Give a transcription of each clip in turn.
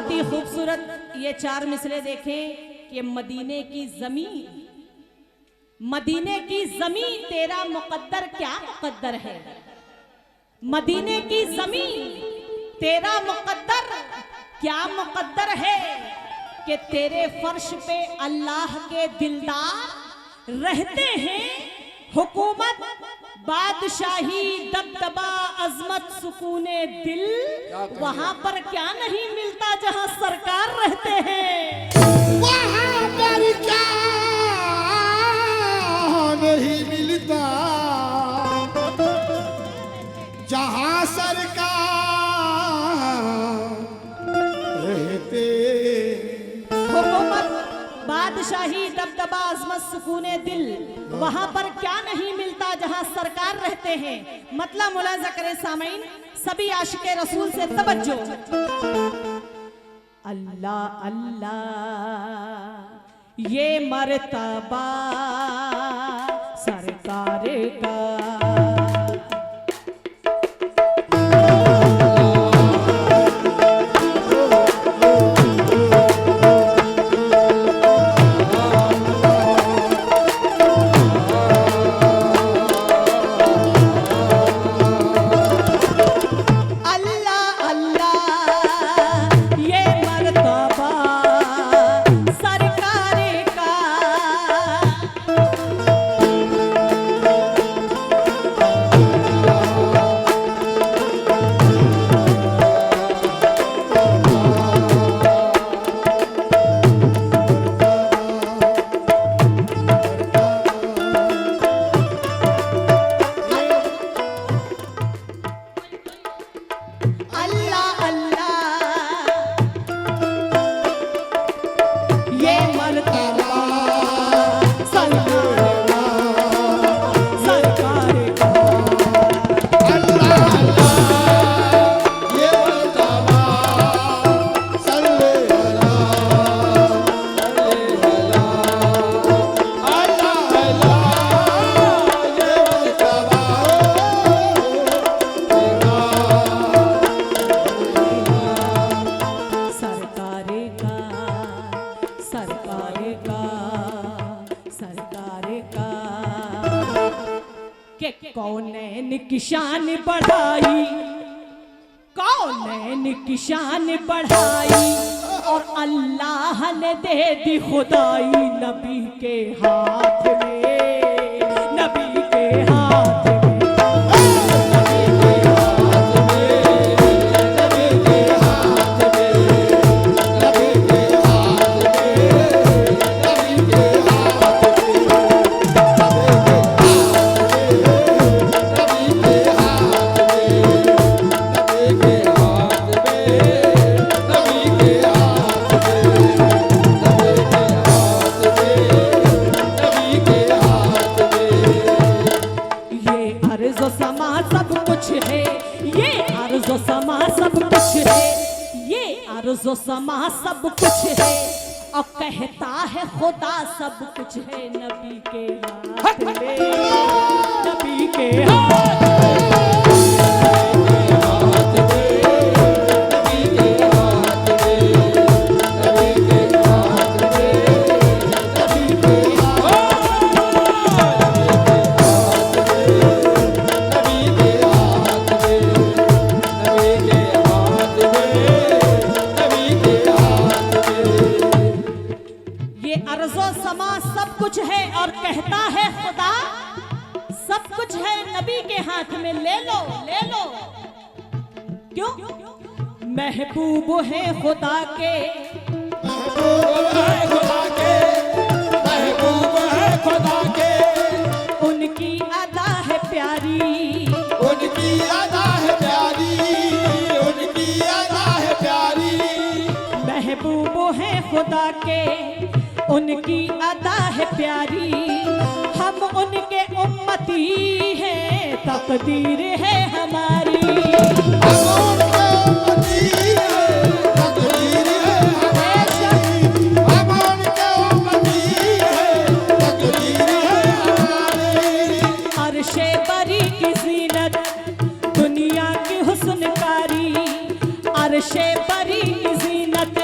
बहुत ही खूबसूरत ये 4 मिसरे देखें कि मदीने की जमीन तेरा मुकद्दर क्या मुकद्दर है। मदीने की जमीन तेरा मुकद्दर क्या मुकद्दर है कि तेरे फर्श पे अल्लाह के दिलदार रहते हैं। हुकूमत, बादशाही, दबदबा, अजमत, सुकूने दिल वहां पर क्या नहीं मिलता जहां सरकार रहते हैं। वहां पर क्या नहीं मिलता जहां सरकार रहते। हुकूमत, बादशाही, दबदबा, अजमत, सुकूने दिल वहां पर क्या नहीं मिलता जहां सरकार रहते हैं। मतलब मुलाजा करें सामीन, सभी आशिके रसूल से तवज्जो। अल्लाह अल्लाह ये मर्तबा सरकार का। कौनैन की शान बढ़ाई, कौनैन की शान बढ़ाई और अल्लाह ने दे दी खुदाई नबी के हाथ में, नबी के हाथ में। अर्ज़ो समा सब कुछ है और कहता है खुदा सब कुछ है नबी के हाथ में, नबी के हाथ में। कुछ है और कहता है खुदा सब कुछ है नबी के हाथ में, ले लो ले लो। क्यों? महबूब है खुदा के, महबूब है खुदा के, महबूब है खुदा के। उनकी अदा है प्यारी, उनकी अदा है प्यारी, उनकी अदा है प्यारी। महबूब है खुदा के, उनकी अदा है प्यारी। हम उनके उम्मती हैं, तकदीर है हमारी। हम उनके उम्मती हैं, तकदीर है हमारी। हम उनके उम्मती हैं, तकदीर है हमारी। अर्शे बरी की ज़ीनत दुनिया की हुस्नकारी, अर्शे बरी की ज़ीनत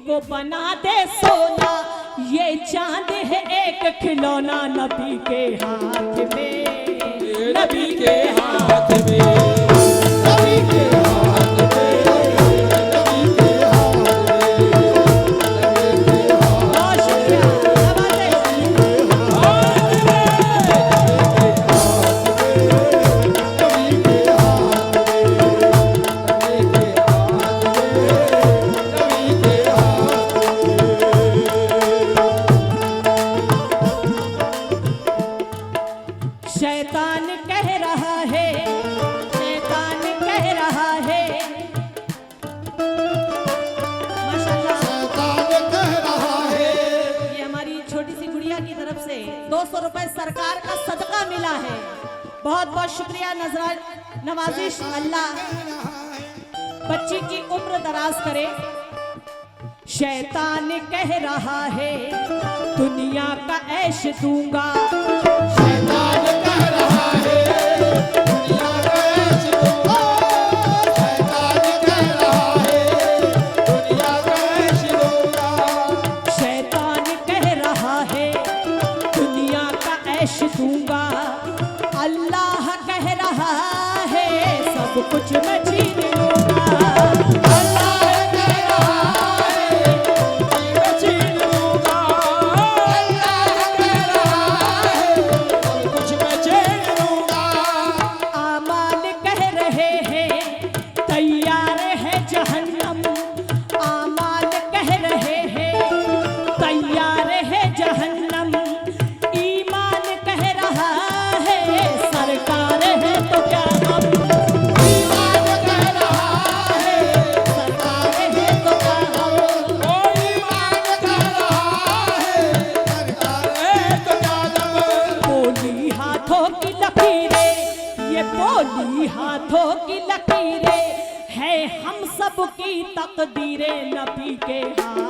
को बना दे सोना, ये चांद है एक खिलौना नबी के हाथ में, नबी के हाथ में, नबी के हाथ में, नबी के हाथ में, बहुत शुक्रिया, नवाज़े। शैतान कह रहा है, शैतान कह रहा है, माशाल्लाह। शैतान कह रहा है, ये हमारी छोटी सी गुड़िया की तरफ से 200 रुपए सरकार का सदका मिला है। बहुत बहुत शुक्रिया, नवाजिश। अल्लाह बच्ची की उम्र दराज करे। शैतान कह रहा है दुनिया का ऐश दूंगा, शैतान कह रहा है, दुनिया का ऐश दूंगा, शैतान कह रहा है, दुनिया का ऐश दूंगा, शैतान कह रहा है दुनिया का ऐश दूंगा, अल्लाह कह रहा है सब कुछ मैं छीन लूंगा, अल्लाह कह रहा है, मैं छीन लूंगा, अल्लाह कह रहा है, सब कुछ मैं छीन लूंगा, आमाल कह रहे हैं तैयार है जहन्नम, आमाल कह रहे हैं तैयार है जहन्नम, ईमान कह रहा है सरकार है तो क्या हम, ईमान कह रहा है, सरकार है तो क्या हम, ओ ईमान कह रहा है, सरकार है तो जालम, बोली हाथों की लकीरें, ये बोली हाथों की लकीरें है हम सब की तकदीरें नबी के हाथ